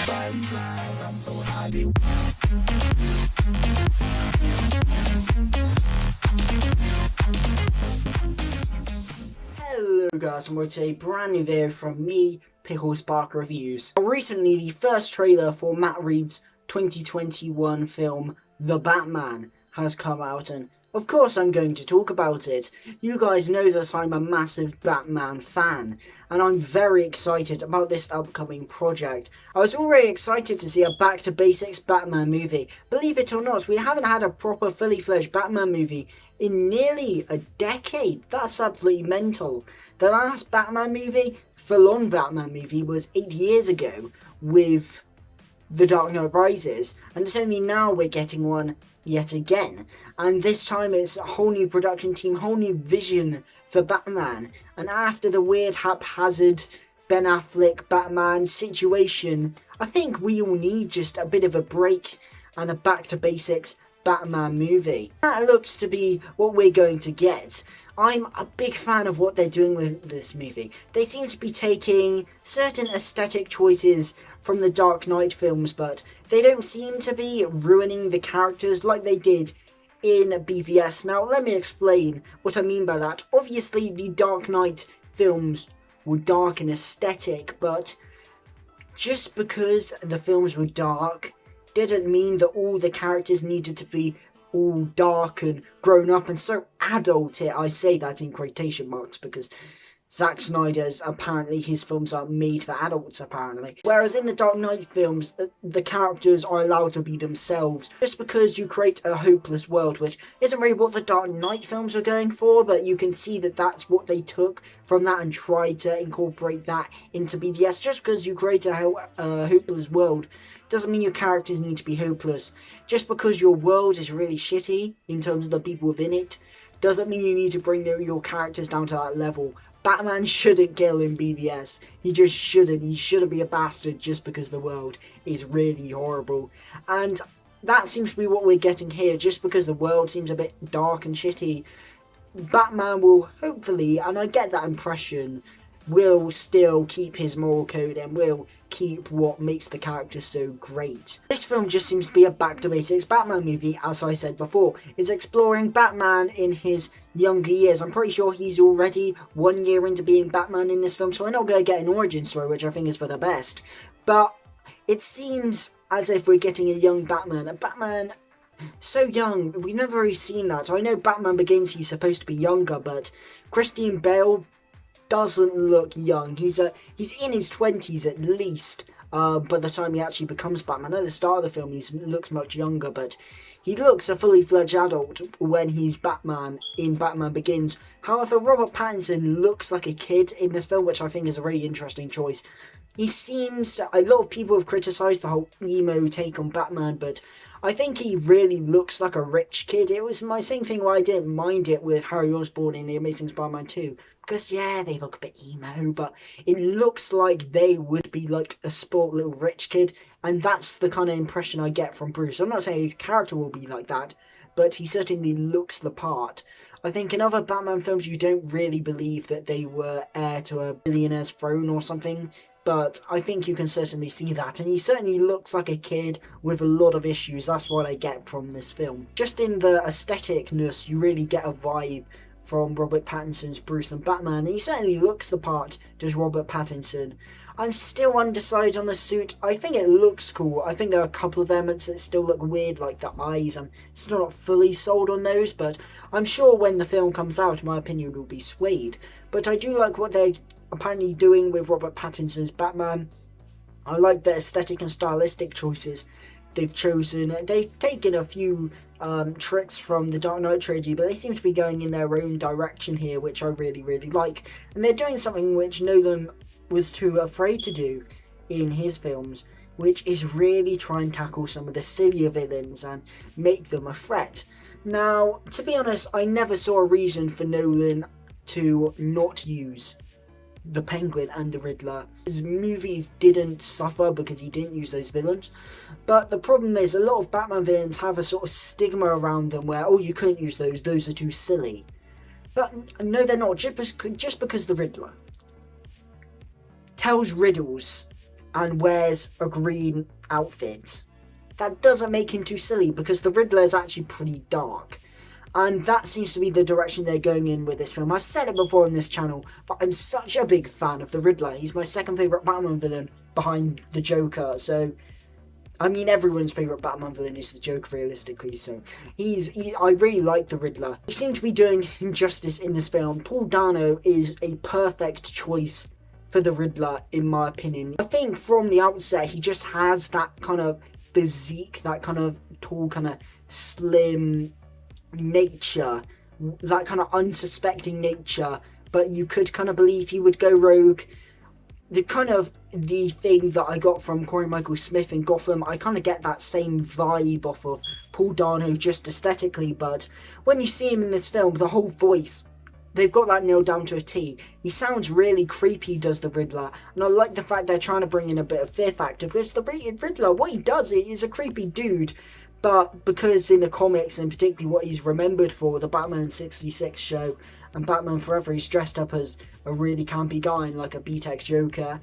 Hello guys, and welcome to a brand new video from me, Pickle Spark Reviews. Recently, the first trailer for Matt Reeves' 2021 film, The Batman, has come out, and of course I'm going to talk about it. You guys know that I'm a massive Batman fan, and I'm very excited about this upcoming project. I was already excited to see a back to basics Batman movie. Believe it or not, we haven't had a proper fully fledged Batman movie in nearly a decade. That's absolutely mental. The last Batman movie, full-on Batman movie, was 8 years ago with The Dark Knight Rises, and it's only now we're getting one yet again. And this time it's a whole new production team, whole new vision for Batman. And after the weird haphazard Ben Affleck Batman situation, I think we all need just a bit of a break and a back to basics Batman movie. That looks to be what we're going to get. I'm a big fan of what they're doing with this movie. They seem to be taking certain aesthetic choices from the Dark Knight films, but they don't seem to be ruining the characters like they did in BVS. Now, let me explain what I mean by that. Obviously, the Dark Knight films were dark and aesthetic, but just because the films were dark didn't mean that all the characters needed to be all dark and grown up and so adult. I say that in quotation marks because Zack Snyder's, apparently his films are made for adults apparently. Whereas in the Dark Knight films, the characters are allowed to be themselves. Just because you create a hopeless world, which isn't really what the Dark Knight films are going for, but you can see that that's what they took from that and tried to incorporate that into BVS. Just because you create a hopeless world doesn't mean your characters need to be hopeless. Just because your world is really shitty in terms of the people within it doesn't mean you need to bring your characters down to that level. Batman shouldn't kill in BVS. He just shouldn't. He shouldn't be a bastard just because the world is really horrible. And that seems to be what we're getting here. Just because the world seems a bit dark and shitty, Batman will hopefully, and I get that impression, will still keep his moral code and will keep what makes the character so great. This film just seems to be a back to basics Batman movie, as I said before. It's exploring Batman in his younger years. I'm pretty sure he's already 1 year into being Batman in this film, so we're not going to get an origin story, which I think is for the best. But it seems as if we're getting a young Batman, a Batman so young. We've never really seen that. I know Batman Begins, he's supposed to be younger, but Christian Bale doesn't look young. He's in his 20s at least by the time he actually becomes Batman. At the start of the film he looks much younger, but he looks a fully fledged adult when he's Batman in Batman Begins. However, Robert Pattinson looks like a kid in this film, which I think is a really interesting choice. He seems, a lot of people have criticised the whole emo take on Batman, but I think he really looks like a rich kid. It was my same thing why I didn't mind it with Harry Osborn in The Amazing Spider-Man 2. Because, yeah, they look a bit emo, but it looks like they would be like a sport little rich kid. And that's the kind of impression I get from Bruce. I'm not saying his character will be like that, but he certainly looks the part. I think in other Batman films you don't really believe that they were heir to a billionaire's throne or something. But I think you can certainly see that, and he certainly looks like a kid with a lot of issues. That's what I get from this film. Just in the aestheticness, you really get a vibe from Robert Pattinson's Bruce and Batman. He certainly looks the part, does Robert Pattinson. I'm still undecided on the suit. I think it looks cool. I think there are a couple of elements that still look weird, like the eyes. I'm still not fully sold on those, but I'm sure when the film comes out, my opinion will be swayed. But I do like what they're apparently doing with Robert Pattinson's Batman. I like the aesthetic and stylistic choices they've chosen. They've taken a few tricks from the Dark Knight trilogy, but they seem to be going in their own direction here, which I really, really like. And they're doing something which Nolan was too afraid to do in his films, which is really try and tackle some of the sillier villains and make them a threat. Now, to be honest, I never saw a reason for Nolan to not use the Penguin and the Riddler. His movies didn't suffer because he didn't use those villains, but the problem is a lot of Batman villains have a sort of stigma around them where, oh, you couldn't use those are too silly. But no, they're not. Just because the Riddler tells riddles and wears a green outfit. That doesn't make him too silly, because the Riddler is actually pretty dark. And that seems to be the direction they're going in with this film. I've said it before on this channel, but I'm such a big fan of the Riddler. He's my second favourite Batman villain behind the Joker. So, I mean, everyone's favourite Batman villain is the Joker, realistically. So, I really like the Riddler. He seems to be doing him justice in this film. Paul Dano is a perfect choice for the Riddler, in my opinion. I think from the outset, he just has that kind of physique, that kind of tall, kind of slim nature, that kind of unsuspecting nature, but you could kind of believe he would go rogue. The thing that I got from Corey Michael Smith in Gotham, I kind of get that same vibe off of Paul Dano just aesthetically, but when you see him in this film, the whole voice, they've got that nailed down to a T. He sounds really creepy, does the Riddler, and I like the fact they're trying to bring in a bit of fear factor, because the Riddler, what he does is a creepy dude. But because in the comics, and particularly what he's remembered for, the Batman 66 show and Batman Forever, he's dressed up as a really campy guy and like a B-Tech Joker,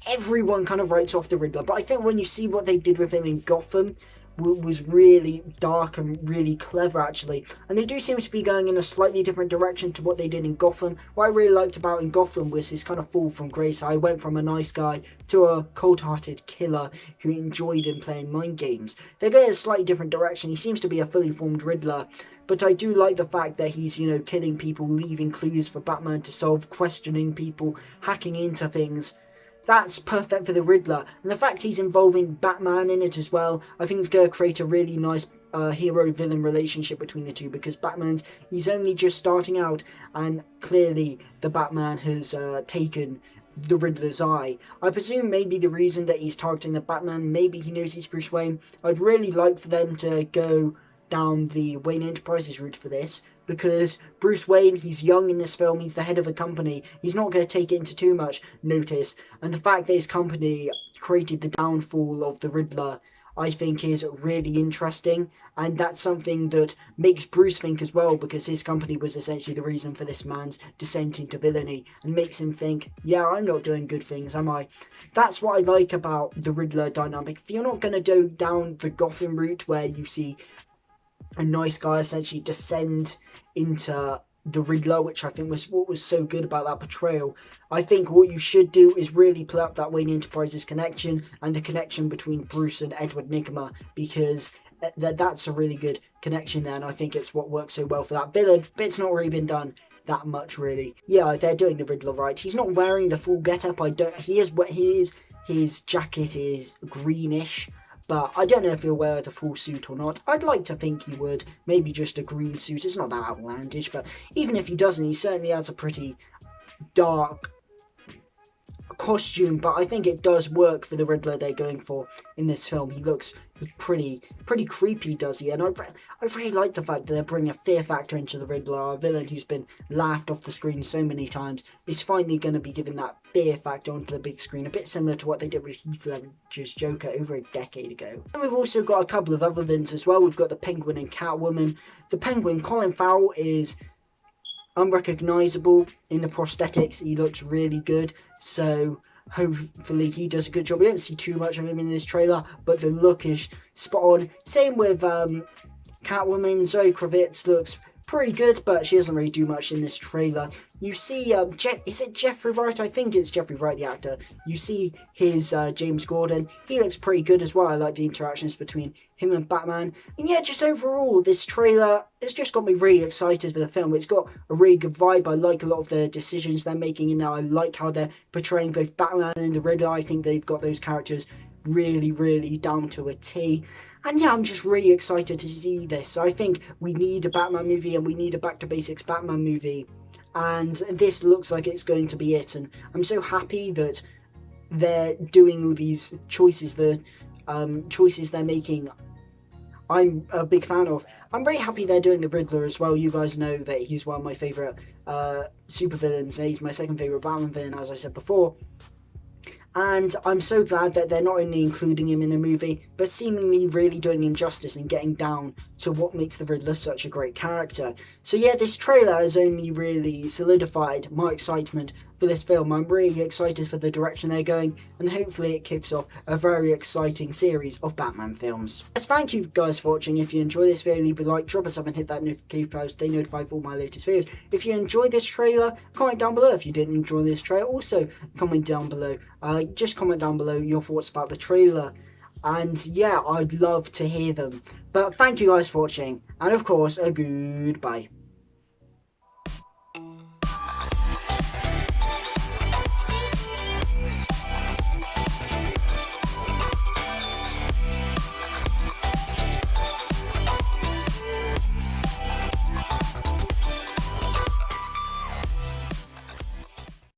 everyone kind of writes off the Riddler. But I think when you see what they did with him in Gotham, was really dark and really clever, actually. And they do seem to be going in a slightly different direction to what they did in Gotham. What I really liked about in Gotham was his kind of fall from grace. I went from a nice guy to a cold-hearted killer who enjoyed him playing mind games. They're going in a slightly different direction. He seems to be a fully formed Riddler, but I do like the fact that he's, you know, killing people, leaving clues for Batman to solve, questioning people, hacking into things. That's perfect for the Riddler, and the fact he's involving Batman in it as well, I think it's going to create a really nice hero-villain relationship between the two, because he's only just starting out, and clearly the Batman has taken the Riddler's eye. I presume maybe the reason that he's targeting the Batman, maybe he knows he's Bruce Wayne. I'd really like for them to go down the Wayne Enterprises route for this, because Bruce Wayne, he's young in this film, he's the head of a company, he's not going to take it into too much notice, and the fact that his company created the downfall of the Riddler, I think is really interesting, and that's something that makes Bruce think as well, because his company was essentially the reason for this man's descent into villainy, and makes him think, yeah, I'm not doing good things, am I? That's what I like about the Riddler dynamic. If you're not going to go down the Gotham route where you see a nice guy essentially descend into the Riddler, which I think was what was so good about that portrayal, I think what you should do is really play up that Wayne Enterprises connection and the connection between Bruce and Edward Nygma, because that's a really good connection there, and I think it's what works so well for that villain, but it's not really been done that much, really. Yeah, they're doing the Riddler right. He's not wearing the full getup. His jacket is greenish, but I don't know if he'll wear the full suit or not. I'd like to think he would. Maybe just a green suit. It's not that outlandish, but even if he doesn't, he certainly has a pretty dark costume, but I think it does work for the Riddler they're going for in this film. He looks pretty creepy, does he? And I really like the fact that they're bringing a fear factor into the Riddler, a villain who's been laughed off the screen so many times is finally going to be given that fear factor onto the big screen, a bit similar to what they did with Heath Ledger's Joker over a decade ago. And we've also got a couple of other villains as well. We've got the Penguin and Catwoman. The Penguin, Colin Farrell, is unrecognisable in the prosthetics. He looks really good, so hopefully he does a good job. We don't see too much of him in this trailer, but the look is spot on. Same with Catwoman. Zoe Kravitz looks pretty good, but she doesn't really do much in this trailer. You see, is it Jeffrey Wright? I think it's Jeffrey Wright, the actor. You see his James Gordon. He looks pretty good as well. I like the interactions between him and Batman. And yeah, just overall, this trailer, it's just got me really excited for the film. It's got a really good vibe. I like a lot of the decisions they're making in there. I like how they're portraying both Batman and the Riddler. I think they've got those characters really down to a T. And yeah, I'm just really excited to see this. I think we need a Batman movie, and we need a back to basics Batman movie. And this looks like it's going to be it. And I'm so happy that they're doing all these choices, the choices they're making. I'm a big fan of. I'm very happy they're doing the Riddler as well. You guys know that he's one of my favourite supervillains. He's my second favourite Batman villain, as I said before. And I'm so glad that they're not only including him in a movie, but seemingly really doing him justice and getting down to what makes the Riddler such a great character. So yeah, this trailer has only really solidified my excitement for this film. I'm really excited for the direction they're going, and hopefully it kicks off a very exciting series of Batman films. Yes, thank you guys for watching. If you enjoy this video, leave a like, drop a sub, and hit that notification bell to stay notified for all my latest videos. If you enjoyed this trailer, comment down below. If you didn't enjoy this trailer, also comment down below. Just comment down below your thoughts about the trailer. And yeah, I'd love to hear them. But thank you guys for watching, and of course, a goodbye.